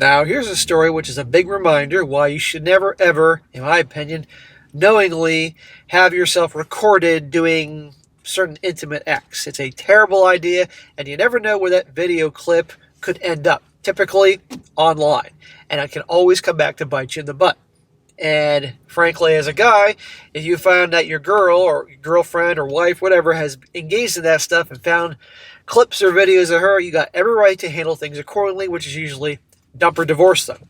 Now, here's a story which is a big reminder why you should never, ever, in my opinion, knowingly have yourself recorded doing certain intimate acts. It's a terrible idea, and you never know where that video clip could end up, typically online. And it can always come back to bite you in the butt. And frankly, as a guy, if you found that your girl or your girlfriend or wife, whatever, has engaged in that stuff and found clips or videos of her, you got every right to handle things accordingly, which is usually dump or divorce them,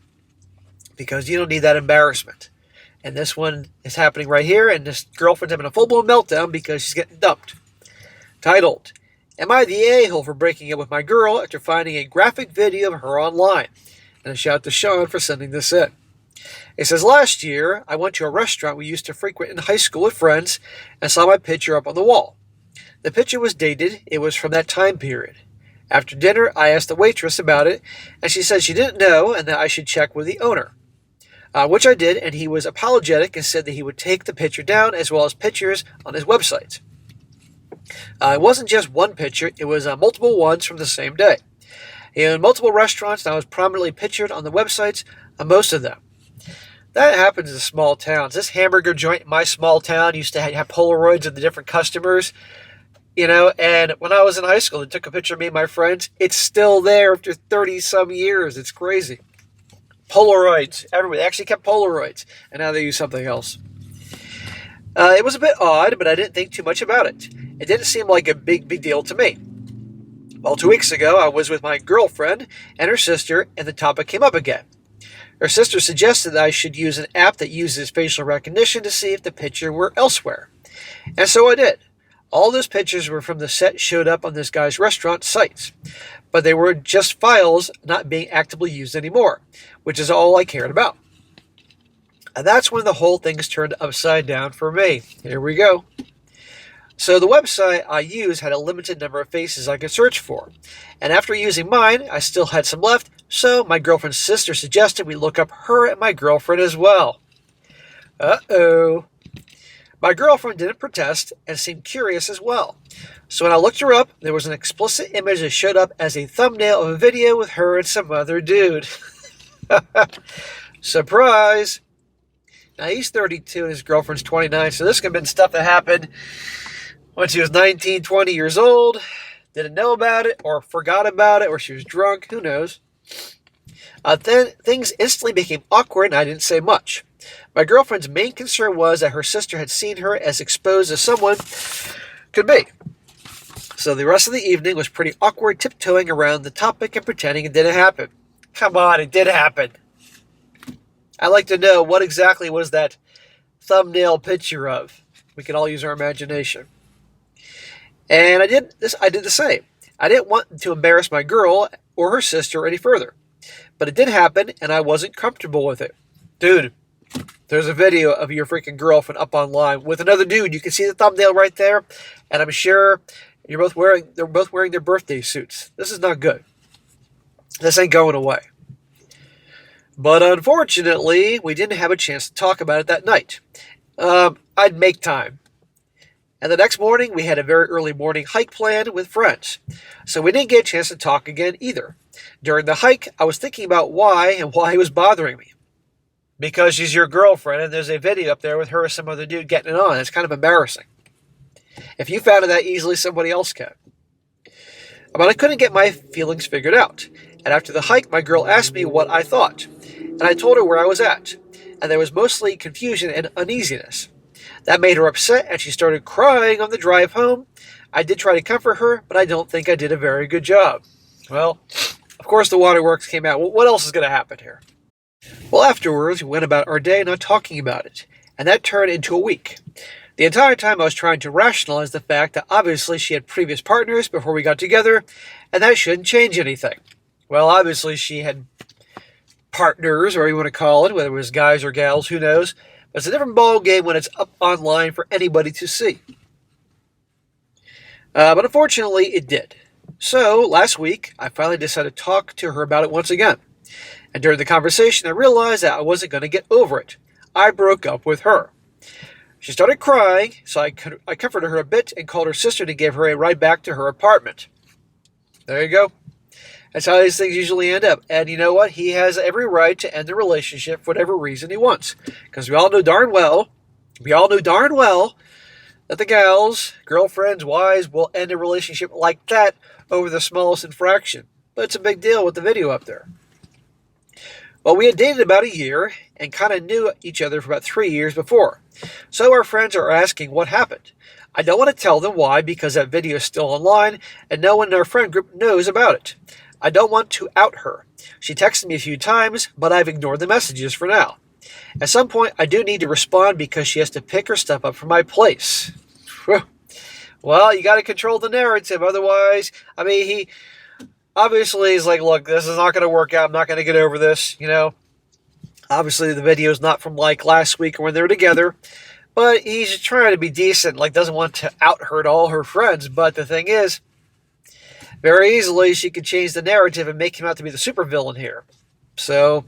because you don't need that embarrassment. And this one is happening right here, and this girlfriend's having a full-blown meltdown because she's getting dumped. Titled, "Am I the a-hole for breaking up with my girl after finding a graphic video of her online?" And a shout out to Sean for sending this in. It says, "Last year, I went to a restaurant we used to frequent in high school with friends and saw my picture up on the wall. The picture was dated. It was from that time period. After dinner, I asked the waitress about it, and she said she didn't know and that I should check with the owner. Which I did, and he was apologetic and said that he would take the picture down as well as pictures on his website. It wasn't just one picture, it was multiple ones from the same day. He owned multiple restaurants, and I was prominently pictured on the websites of most of them. That happens in small towns. This hamburger joint in my small town used to have Polaroids of the different customers, and when I was in high school, they took a picture of me and my friends. It's still there after 30-some years. It's crazy. Polaroids everywhere. They actually kept Polaroids, and now they use something else. It was a bit odd, but I didn't think too much about it. It didn't seem like a big deal to me. Well, 2 weeks ago, I was with my girlfriend and her sister, and the topic came up again. Her sister suggested that I should use an app that uses facial recognition to see if the picture were elsewhere. And so I did. All those pictures were from the set showed up on this guy's restaurant sites, but they were just files not being actively used anymore, which is all I cared about. And that's when the whole thing's turned upside down for me. Here we go. So the website I used had a limited number of faces I could search for, and after using mine, I still had some left, so my girlfriend's sister suggested we look up her and my girlfriend as well. Uh-oh. My girlfriend didn't protest and seemed curious as well. So when I looked her up, there was an explicit image that showed up as a thumbnail of a video with her and some other dude. Surprise! Now he's 32 and his girlfriend's 29, so this could have been stuff that happened when she was 19, 20 years old, didn't know about it, or forgot about it, or she was drunk, who knows. Then things instantly became awkward and I didn't say much. My girlfriend's main concern was that her sister had seen her as exposed as someone could be. So the rest of the evening was pretty awkward, tiptoeing around the topic and pretending it didn't happen. Come on, it did happen. I'd like to know what exactly was that thumbnail picture of. We can all use our imagination. And I did the same. I didn't want to embarrass my girl or her sister any further. But it did happen, and I wasn't comfortable with it. Dude, there's a video of your freaking girlfriend up online with another dude. You can see the thumbnail right there, and I'm sure they're both wearing their birthday suits. This is not good. This ain't going away. But unfortunately, we didn't have a chance to talk about it that night. I'd make time. And the next morning, we had a very early morning hike planned with friends. So we didn't get a chance to talk again either. During the hike, I was thinking about why it was bothering me. Because she's your girlfriend and there's a video up there with her or some other dude getting it on. It's kind of embarrassing. If you found it that easily, somebody else can. But I couldn't get my feelings figured out. And after the hike, my girl asked me what I thought. And I told her where I was at. And there was mostly confusion and uneasiness. That made her upset, and she started crying on the drive home. I did try to comfort her, but I don't think I did a very good job. Well, of course the waterworks came out. What else is going to happen here? Well, afterwards, we went about our day not talking about it, and that turned into a week. The entire time I was trying to rationalize the fact that obviously she had previous partners before we got together, and that shouldn't change anything. Well, obviously she had partners, or whatever you want to call it, whether it was guys or gals, who knows. But it's a different ball game when it's up online for anybody to see. But unfortunately, it did. So, last week, I finally decided to talk to her about it once again. And during the conversation, I realized that I wasn't going to get over it. I broke up with her. She started crying, so I comforted her a bit and called her sister to give her a ride back to her apartment. There you go. That's how these things usually end up. And you know what? He has every right to end the relationship for whatever reason he wants. Because we all know darn well that the gals, girlfriends, wives, will end a relationship like that over the smallest infraction. But it's a big deal with the video up there. Well, we had dated about a year and kind of knew each other for about 3 years before. So our friends are asking what happened. I don't want to tell them why because that video is still online and no one in our friend group knows about it. I don't want to out her. She texted me a few times, but I've ignored the messages for now. At some point, I do need to respond because she has to pick her stuff up from my place. Well, you got to control the narrative. Otherwise, he obviously is like, look, this is not going to work out. I'm not going to get over this, Obviously, the video is not from like last week when they were together. But he's just trying to be decent, like doesn't want to out her to all her friends. But the thing is, very easily she could change the narrative and make him out to be the supervillain here. So,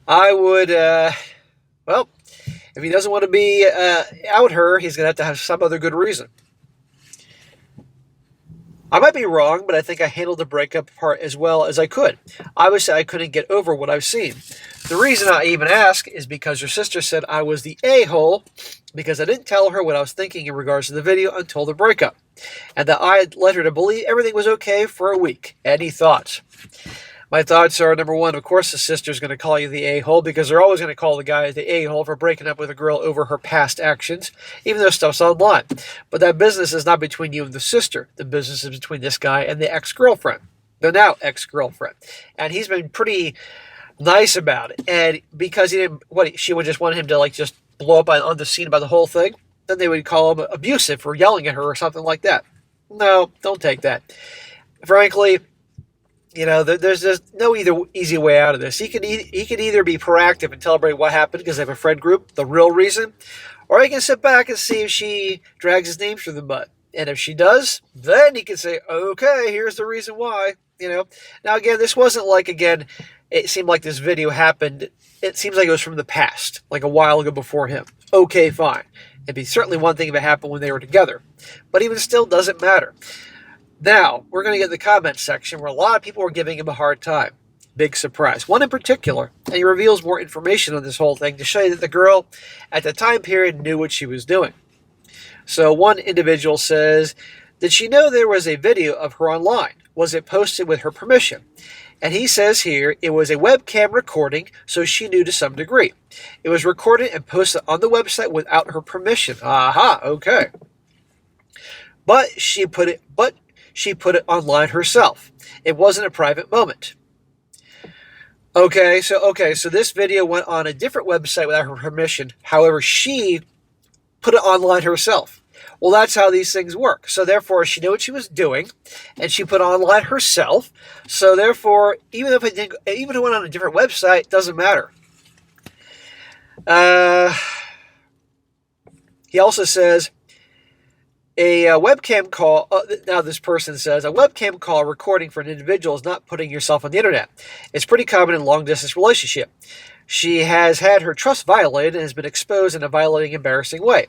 I would, if he doesn't want to be out her, he's going to have some other good reason. I might be wrong, but I think I handled the breakup part as well as I could. Obviously, I couldn't get over what I've seen. The reason I even ask is because her sister said I was the a-hole because I didn't tell her what I was thinking in regards to the video until the breakup, and that I had led her to believe everything was okay for a week. Any thoughts? My thoughts are, number one, of course the sister's going to call you the a-hole because they're always going to call the guy the a-hole for breaking up with a girl over her past actions, even though stuff's online. But that business is not between you and the sister. The business is between this guy and the ex-girlfriend. The now ex-girlfriend. And he's been pretty nice about it. And because she would just want him to just blow up on the scene about the whole thing, then they would call him abusive for yelling at her or something like that. No, don't take that. Frankly, there's just no easy way out of this. He could either be proactive and tell everybody what happened because they have a friend group, the real reason, or he can sit back and see if she drags his name through the mud. And if she does, then he can say, okay, here's the reason why. Now again, this wasn't it seemed like this video happened. It seems like it was from the past, like a while ago before him. Okay, fine. It'd be certainly one thing if it happened when they were together, but even still, doesn't matter. Now, we're going to get the comment section where a lot of people are giving him a hard time. Big surprise. One in particular, and he reveals more information on this whole thing to show you that the girl at the time period knew what she was doing. So one individual says, did she know there was a video of her online? Was it posted with her permission? And he says here, it was a webcam recording, so she knew to some degree. It was recorded and posted on the website without her permission. Aha, okay. But she put it online herself. It wasn't a private moment. Okay, so this video went on a different website without her permission. However, she put it online herself. Well, that's how these things work. So therefore, she knew what she was doing, and she put it online herself. So therefore, even if it went on a different website, it doesn't matter. He also says, a webcam call, now this person says, a webcam call recording for an individual is not putting yourself on the internet. It's pretty common in long-distance relationship. She has had her trust violated and has been exposed in a violating, embarrassing way.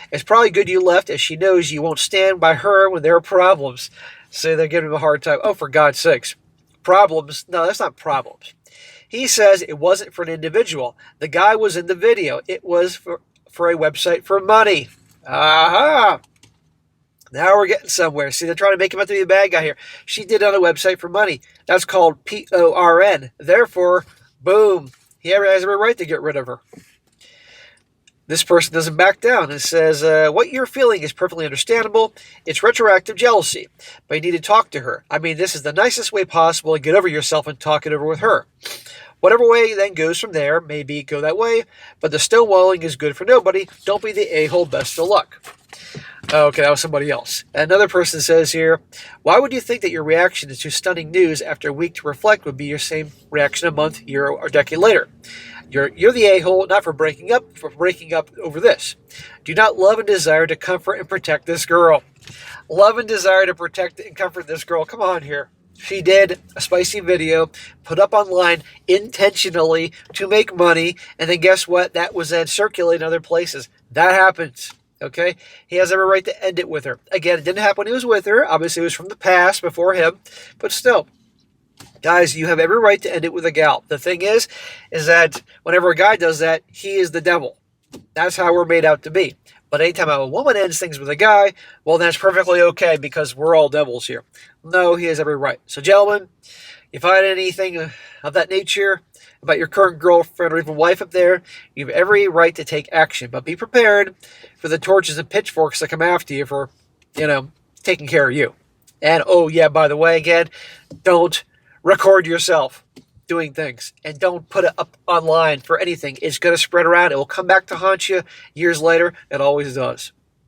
It's probably good you left as she knows you won't stand by her when there are problems. So they're giving him a hard time. Oh, for God's sakes. Problems? No, that's not problems. He says it wasn't for an individual. The guy was in the video. It was for a website for money. Aha! Now we're getting somewhere. See, they're trying to make him out to be a bad guy here. She did it on a website for money. That's called PORN. Therefore, boom, he has every right to get rid of her. This person doesn't back down and says, what you're feeling is perfectly understandable. It's retroactive jealousy, but you need to talk to her. This is the nicest way possible to get over yourself and talk it over with her. Whatever way then goes from there, maybe go that way, but the stonewalling is good for nobody. Don't be the a-hole. Best of luck. Okay, that was somebody else. Another person says here, why would you think that your reaction to stunning news after a week to reflect would be your same reaction a month, year, or decade later? You're the a-hole, not for breaking up over this. Do not love and desire to comfort and protect this girl. Love and desire to protect and comfort this girl. Come on here. She did a spicy video, put up online intentionally to make money, and then guess what? That was then circulated in other places. That happens. Okay? He has every right to end it with her. Again, it didn't happen when he was with her. Obviously, it was from the past before him. But still, guys, you have every right to end it with a gal. The thing is that whenever a guy does that, he is the devil. That's how we're made out to be. But anytime a woman ends things with a guy, well, that's perfectly okay because we're all devils here. No, he has every right. So, gentlemen, you find anything of that nature about your current girlfriend or even wife up there, you have every right to take action. But be prepared for the torches and pitchforks that come after you for, taking care of you. And, oh, yeah, by the way, again, don't record yourself doing things and don't put it up online for anything. It's going to spread around. It will come back to haunt you years later. It always does.